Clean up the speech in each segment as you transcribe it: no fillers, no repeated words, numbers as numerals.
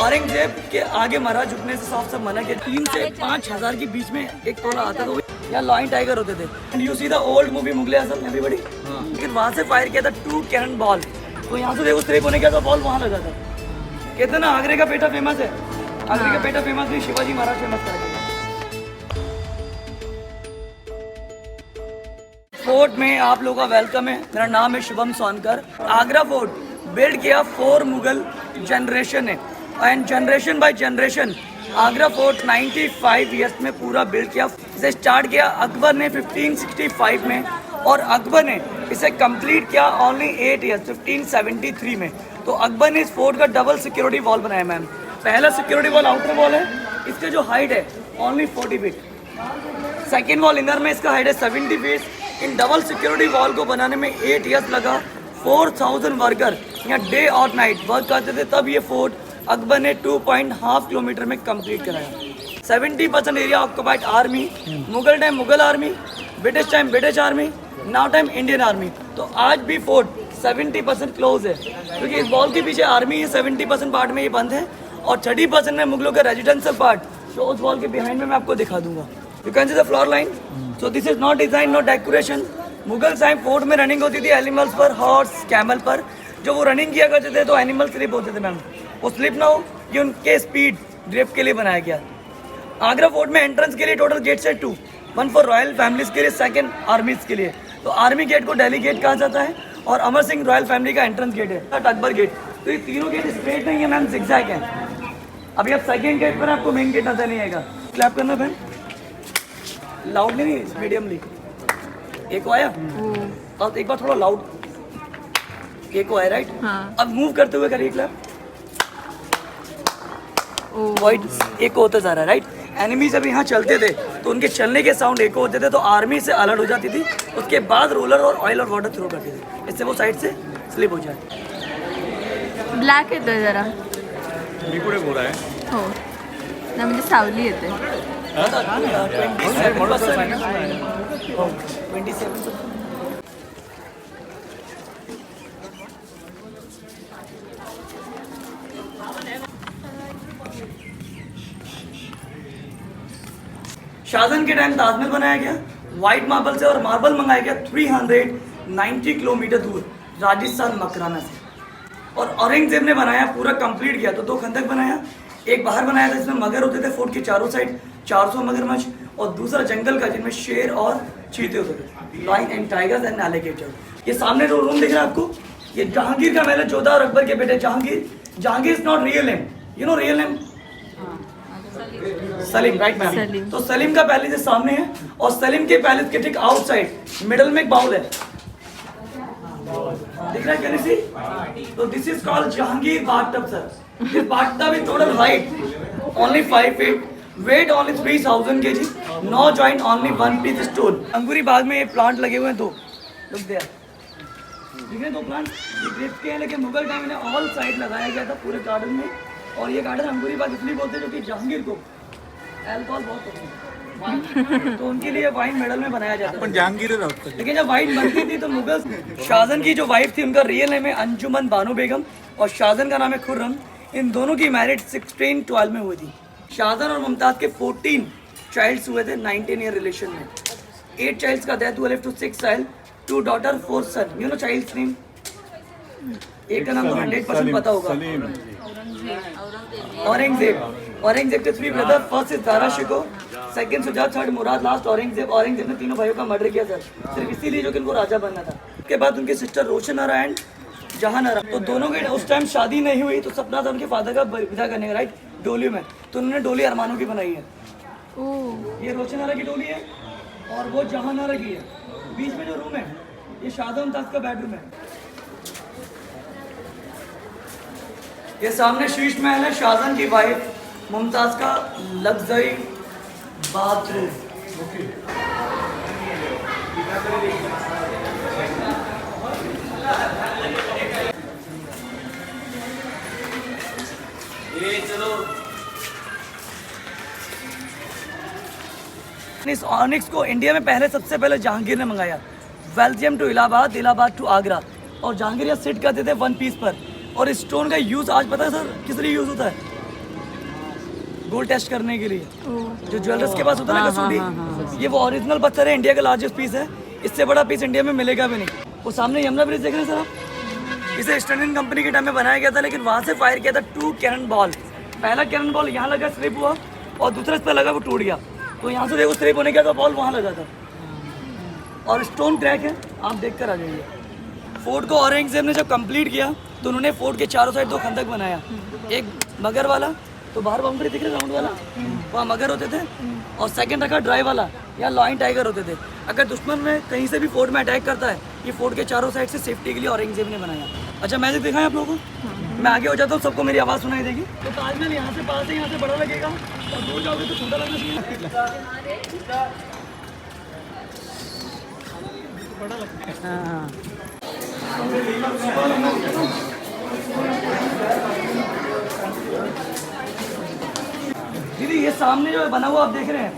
औरंगजेब के आगे मरा, झुकने से साफ सब मना किया। 3 से 5,000 के बीच में एक तोला आता था। यहाँ लॉयन टाइगर होते थे। And you see the old movie Mughal e Azam everybody. लेकिन वहाँ से फायर किया था 2 कैनन बॉल। तो यहाँ से देखो स्ट्रेप होने का तो बॉल वहाँ लगा था। कहते ना आगरे का पेठा फेमस है। आगरे का पेठा फेमस नहीं, शिवाजी महाराज फेमस करा। फोर्ट में आप लोगों का वेलकम है। मेरा नाम है शुभम सोनकर। आगरा फोर्ट बिल्ड किया 4 मुगल जनरेशन है and generation by generation Agra fort 95 years में पूरा बिल्ड किया। इसे स्टार्ट किया अकबर ने 1565 में और अकबर ने इसे कंप्लीट किया ओनली 8 ईयर्स 1573 में। तो अकबर ने इस फोर्ट का डबल सिक्योरिटी वॉल बनाया मैम। पहला सिक्योरिटी वॉल आउटर वॉल है, इसके जो हाइट है only 40 feet. Second wall inner में इसका हाइट है 70 feet. In double security wall को बनाने में 8 ईयर्स लगा। 4000 वर्कर यहाँ डे और नाइट वर्क करते थे, तब ये फोर्ट अकबर ने 2.5 किलोमीटर में कंप्लीट कराया। 70% area occupied army, Mughal time Mughal army, British time British army, now time Indian army. तो आज भी फोर्ट 70% क्लोज है क्योंकि इस वॉल के पीछे आर्मी है। 70% पार्ट में ये बंद है और 30% में मुगलों का रेजिडेंशियल पार्ट जो उस वॉल के बिहाइंड में मैं आपको दिखा दूंगा। You can see the floor line. So this is not design, not decoration. Mughal time fort में रनिंग होती थी एनिमल्स पर, हॉर्स कैमल पर। जो वो रनिंग किया करते थे तो एनिमल स्लिप होते थे मैम। वो स्लिप ना हो ये उनके स्पीड ड्रिफ्ट के लिए बनाया गया। आगरा फोर्ट में एंट्रेंस के लिए टोटल गेट्स है 2, 1 फॉर रॉयल फैमिलीज के लिए, 2 आर्मीज के लिए। तो आर्मी गेट को दिल्ली गेट कहा जाता है और अमर सिंह रॉयल फैमिली का एंट्रेंस गेट है अकबर गेट। तो ये तीनों गेट स्ट्रेट नहीं है मैम, जिगजैग है। अभी आप सेकेंड गेट पर आपको मेन गेट नजर नहीं आएगा। क्लैप करना बहन, लाउडली नहीं, मीडियमली। एक आया और एक बार थोड़ा लाउड। एक आया राइट। अब मूव करते हुए करिए क्लैप। वाइट एक होता जा रहा है राइट। एनिमी जब यहाँ चलते थे तो उनके चलने के साउंड एक होते थे, तो आर्मी से अलर्ट हो जाती थी। उसके बाद रोलर और ऑयल और वाटर थ्रो करती थी, इससे वो साइड से स्लिप हो जाए। ब्लॅक येतोय जरा मी पुढे बोला आहे हो ना, म्हणजे सावली येते। 27%। शाहजहां के टाइम ताजमहल बनाया गया व्हाइट मार्बल से और मार्बल मंगाया गया 390 किलोमीटर दूर राजस्थान मकराना से। और औरंगजेब ने बनाया, पूरा कंप्लीट किया। तो 2 खंदक बनाया, एक बाहर बनाया था जिसमें मगर होते थे फोर्ट के चारों साइड 400 मगरमच्छ, और दूसरा जंगल का जिनमें शेर और चीते होते थे, lion and tigers and alligator. ये सामने जो रूम दिख रहा है आपको, ये जहांगीर का महल है, जोधा और अकबर के बेटे Jahangir. Jahangir is not real name, you know real name Salim, right ma'am. तो सलीम का पैलेस इस सामने है और सलीम के पैलेस के ठीक आउटसाइड मिडल में एक बाउल है, दिख रहा है कैन यू सी? तो this is called Jahangir bathtub sir. This bathtub is total height only 5 feet, weight only 3000 kg, no joint, only 1 piece stone. Angoori Bagh में ये प्लांट लगे हुए हैं 2, लुक देयर, दिख रहे हैं 2 प्लांट। ये ड्रिफ्ट के हैं, लेकिन मुगल टाइम में ऑल साइड लगाया गया था पूरे गार्डन में। और ये गार्डन अंगूरी बाग इसलिए बोलते हैं क्योंकि जहांगीर को अल्कोहल बहुत पसंद है, तो उनके लिए वाइन मेडल में बनाया जाता है। जहांगीर लेकिन जब वाइन बनती थी तो मुगल शाहजहां की जो वाइफ थी उनका रियल नेम है अंजुमन बानो बेगम और शाहजहां का नाम है खुर्रम। इन दोनों की मैरिज 1612 में हुई थी। शाहजहां और मुमताज के 14 चाइल्ड्स हुए थे 19 ईयर रिलेशन में। 8 चाइल्ड्स का डेथ हुआ, left to 6 child, 2 daughter 4 son. You know childs name, एक का नाम तो 100% पता होगा, औरंगजेब। औरंगजेब के 3 brother, first is Dara Shikoh, second Sujat, third Murad, last Aurangzeb. Aurangzeb ने तीनों भाइयों का मर्डर किया सर, सिर्फ इसीलिए जो कि उनको राजा बनना था। उसके बाद उनके सिस्टर रोशन आरा एंड जहान आरा, तो दोनों के उस टाइम शादी नहीं हुई, तो सपना था उनके फादर का विदा करने का राइट, डोली में। तो उन्होंने डोली अरमानों की बनाई है। ये रोशन आरा की डोली है और वो जहान आरा की है। बीच में जो रूम है ये शाहजहां मुमताज का बेडरूम है। ये सामने शीश महल है, शाहजहां की वाइफ मुमताज का लग्जरी बाथरूम। ये चलो इस ऑनिक्स को इंडिया में पहले सबसे पहले जहांगीर ने मंगाया, Belgium to Allahabad, Allahabad to Agra. और जहांगीर यहाँ सिट करते थे 1 पीस पर। और इस स्टोन का यूज़ आज पता है सर किस लिए यूज़ होता है? गोल्ड टेस्ट करने के लिए। जो ज्वेलर्स के पास होता है ना कसूरी, ये वो ओरिजिनल पत्थर है, इंडिया का लार्जेस्ट पीस है। इससे बड़ा पीस इंडिया में मिलेगा भी नहीं। वो सामने यमुना ब्रिज देख रहे हैं सर आप, इसे स्टर्लिंग कंपनी के टाइम में बनाया गया था, लेकिन वहाँ से फायर किया था 2 कैनन बॉल। पहला कैनन बॉल यहाँ लगा, स्लिप हुआ, और दूसरा इस पर लगा, वो टूट गया। तो यहाँ से देखो स्लिप होने के बाद बॉल वहाँ लगा था, और स्टोन क्रैक है, आप देख कर आ जाइए। फोर्ट को औरंगजेब ने जब कंप्लीट किया तो उन्होंने फोर्ट के चारों साइड 2 खंदक बनाया, एक मगर वाला, तो बाहर बाउंड्री दिख रही राउंड वाला, वहाँ मगर होते थे, और सेकंड रखा ड्राई वाला, यहाँ लॉयन टाइगर होते थे। अगर दुश्मन में कहीं से भी फोर्ट में अटैक करता है, ये फोर्ट के चारों साइड से सेफ्टी के लिए औरंगजेब ने बनाया। अच्छा मैजिक दिखाएं आप लोगों को, मैं आगे हो जाता हूँ, सबको मेरी आवाज़ सुनाई देगी। तो ताजमहल यहाँ से पास है, यहाँ से बड़ा लगेगा, और दूर जाओगे तो छोटा लगना चाहिए। दीदी ये सामने जो बना हुआ आप देख रहे हैं,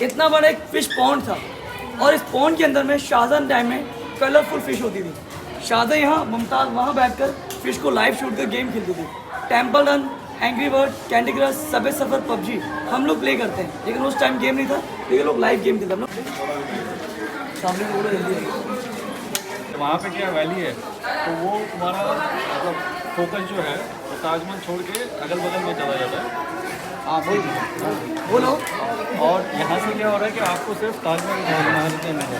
इतना बड़ा एक फिश पॉन्ड था, और इस पॉन्ड के अंदर में शाहजहां टाइम में कलरफुल फिश होती थी। शाहजहां यहाँ, मुमताज़ वहाँ बैठकर फिश को लाइव शूट कर गेम खेलती थी। Temple Run, Angry Bird, Candy Crush, Subway Surfer, PUBG हम लोग प्ले करते हैं, लेकिन उस टाइम गेम नहीं था, तो ये लोग लाइव गेम खेलते हैं। हम लोग सामने को जल्दी वहाँ पे क्या वैली है, तो वो तुम्हारा मतलब फोकस जो है वो ताजमहल छोड़ के अगल बगल में चला जाता है। हाँ बोलो। और यहाँ से क्या हो रहा है कि आपको सिर्फ ताजमहल में मिल रहा है।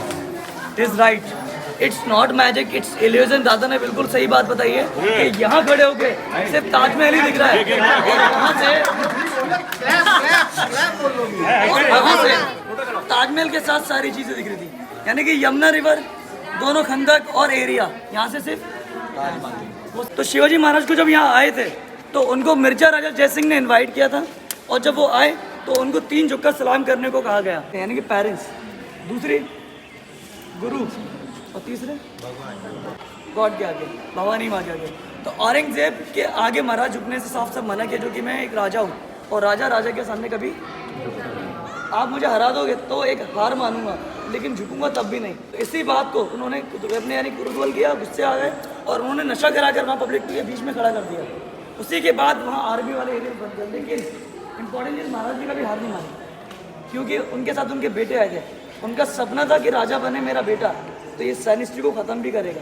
Is right, it's not magic, it's illusion. दादा ने बिल्कुल सही बात बताई है कि यहाँ खड़े होके सिर्फ ताजमहल ही दिख रहा है, और वहाँ से ताजमहल के साथ सारी चीजें दिख रही थी, यानी कि यमुना रिवर, दोनों खंदक और एरिया, यहाँ से सिर्फ ताजमहल। तो शिवाजी महाराज को जब यहाँ आए थे तो उनको मिर्जा राजा जय सिंह ने इनवाइट किया था, और जब वो आए तो उनको 3 झुककर सलाम करने को कहा गया, यानी कि पेरेंट्स, दूसरी गुरु, और तीसरे गॉड के आगे, भवानी माँ के आगे। तो औरंगजेब के आगे महाराज झुकने से साफ साफ मना किया, जो कि मैं एक राजा हूँ, और राजा के सामने कभी, आप मुझे हरा दोगे तो एक हार मानूंगा, लेकिन झुकूंगा तब भी नहीं। तो इसी बात को उन्होंने अपने यानी कुरुद्वल किया, गुस्से आ गए, और उन्होंने नशा कराकर वहाँ पब्लिक के बीच में खड़ा कर दिया। उसी के बाद वहाँ आर्मी वाले एरिया बंद कर, लेकिन इंपॉर्टेंट चीज़, महाराज जी कभी हार नहीं मानी, क्योंकि उनके साथ उनके बेटे आए थे। उनका सपना था कि राजा बने मेरा बेटा, तो ये साइनिस्ट्री को ख़त्म भी करेगा,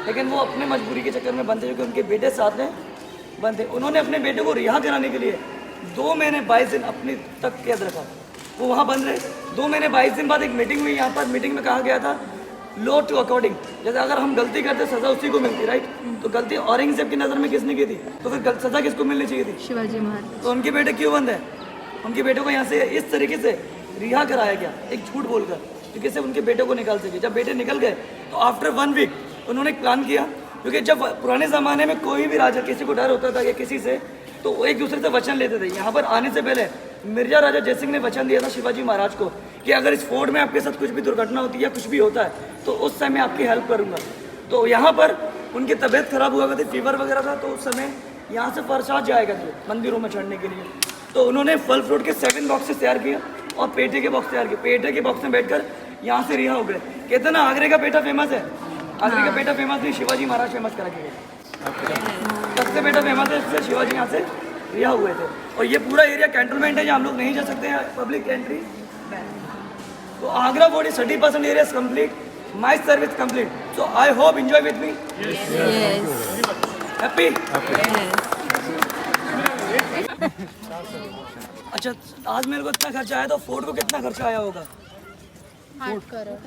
लेकिन वो अपने मजबूरी के चक्कर में बनते, क्योंकि उनके बेटे साथ में बनते। उन्होंने अपने बेटे को रिहा कराने के लिए 2 महीने 22 दिन अपनी तक कैद रखा, वो वहाँ बंद रहे। 2 महीने 22 दिन बाद एक मीटिंग हुई यहाँ पर, मीटिंग में कहा गया था लॉ टू अकॉर्डिंग, जैसे अगर हम गलती करते सज़ा उसी को मिलती, राइट। तो गलती औरंगजेब की नज़र में किसने की थी, तो फिर सज़ा किसको मिलनी चाहिए थी, शिवाजी महाराज। तो उनके बेटे क्यों बंद है, उनके बेटे को यहाँ से इस तरीके से रिहा कराया गया, एक झूठ बोलकर, क्योंकि से उनके बेटे को निकाल सके। जब बेटे निकल गए तो आफ्टर 1 वीक उन्होंने एक प्लान किया, क्योंकि जब पुराने ज़माने में कोई भी राजा किसी को डर होता था या किसी से, तो वो एक दूसरे से वचन लेते थे। यहाँ पर आने से पहले मिर्जा राजा जय सिंह ने वचन दिया था शिवाजी महाराज को कि अगर इस फोर्ट में आपके साथ कुछ भी दुर्घटना होती है या कुछ भी होता है तो उस समय आपकी हेल्प करूँगा। तो यहाँ पर उनकी तबीयत खराब हुआ करती, फीवर वगैरह था, तो उस समय यहाँ से प्रसाद जाया करते मंदिरों में चढ़ने के लिए। तो उन्होंने फल फ्रूट के 7 बॉक्सेस तैयार किए और पेठे के बॉक्स तैयार किए। पेठे के बॉक्स में बैठकर यहाँ से रिहा हो गए। कहते ना आगरे का पेठा फेमस है, आगरे का पेठा फेमस नहीं, शिवाजी महाराज फेमस करा के गए। सबसे पेठा फेमस है, इससे शिवाजी यहाँ से रिहा हुए थे। और ये पूरा एरिया कैंटोनमेंट है, जहाँ हम लोग नहीं जा सकते हैं, पब्लिक एंट्री। तो Agra fort 30% area is complete, my service complete. So I hope enjoy with me. Happy. अच्छा, आज मेरे को इतना खर्चा आया, तो फोर्ट को कितना खर्चा आया होगा?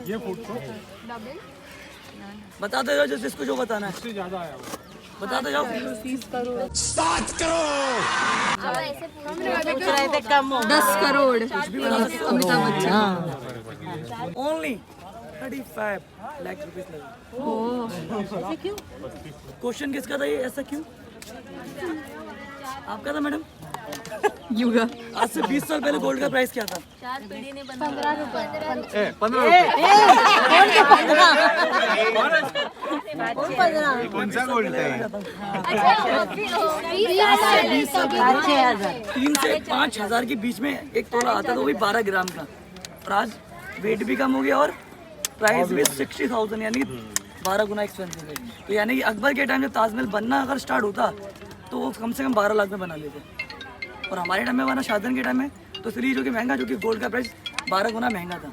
ये फूट को बताते जाओ, जिसको जो बताना है ज़्यादा आया होगा। बताते जाओ। 10 करोड़ अमिताभ बच्चन। ओनली 35 लाख रुपीस लगे। क्वेश्चन किसका था ये, ऐसा क्यों? आपका था मैडम? युगा। आज से 20 साल पहले गोल्ड का प्राइस क्या था? 15 रुपए। कौन सा गोल्ड है? 3 से 5 हज़ार के बीच में एक तोला आता था, वो भी 12 ग्राम का। और आज वेट भी कम हो गया और प्राइस भी 60,000, यानी 12 गुना एक्सपेंसिव है। तो यानी कि अकबर के टाइम जब ताजमहल बनना अगर स्टार्ट होता तो वो कम से कम 12 लाख में बना लेते। और हमारे टाइम में वरना शाहजहां के टाइम में तो इसलिए जो कि महंगा, जो कि गोल्ड का प्राइस 12 गुना महंगा था।